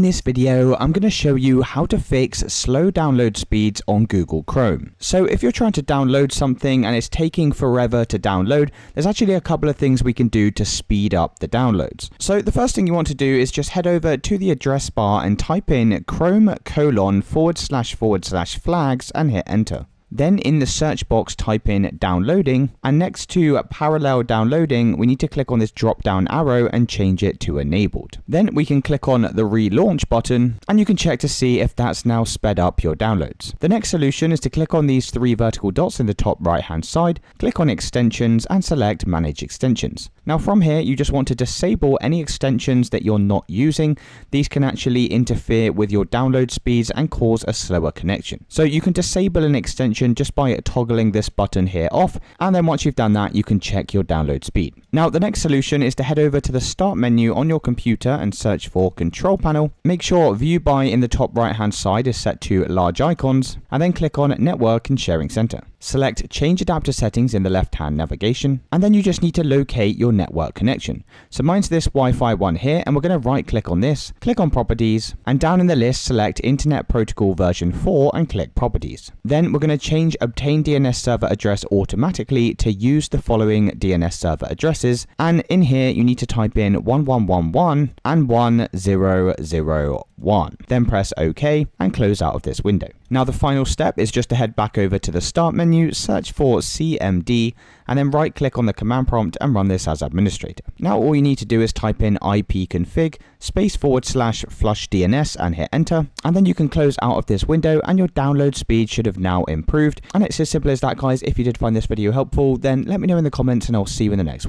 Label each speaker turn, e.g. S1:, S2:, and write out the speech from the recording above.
S1: this video, I'm going to show you how to fix slow download speeds on Google Chrome. So if you're trying to download something and it's taking forever to download, there's actually a couple of things we can do to speed up the downloads. So the first thing you want to do is just head over to the address bar and type in chrome://flags and hit enter. Then in the search box type in downloading, and next to parallel downloading we need to click on this drop down arrow and change it to enabled. Then we can click on the relaunch button and you can check to see if that's now sped up your downloads. The next solution is to click on these three vertical dots in the top right hand side, click on extensions and select manage extensions. Now from here you just want to disable any extensions that you're not using. These can actually interfere with your download speeds and cause a slower connection. So you can disable an extension just by toggling this button here off, and then once you've done that you can check your download speed. Now the next solution is to head over to the start menu on your computer and search for control panel. Make sure view by in the top right hand side is set to large icons, and then click on network and sharing center. Select change adapter settings in the left hand navigation, and then you just need to locate your network connection. So mine's this Wi-Fi one here, and we're going to right click on this, click on properties, and down in the list select Internet Protocol version 4 and click properties. Then we're going to change obtain DNS server address automatically to use the following DNS server addresses, and in here you need to type in 1111 and 1001. Then press OK and close out of this window. Now the final step is just to head back over to the start menu, search for CMD, and then right click on the command prompt and run this as administrator. Now all you need to do is type in ipconfig /flush DNS and hit enter, and then you can close out of this window and your download speed should have now improved. And it's as simple as that, guys. If you did find this video helpful, then let me know in the comments and I'll see you in the next one.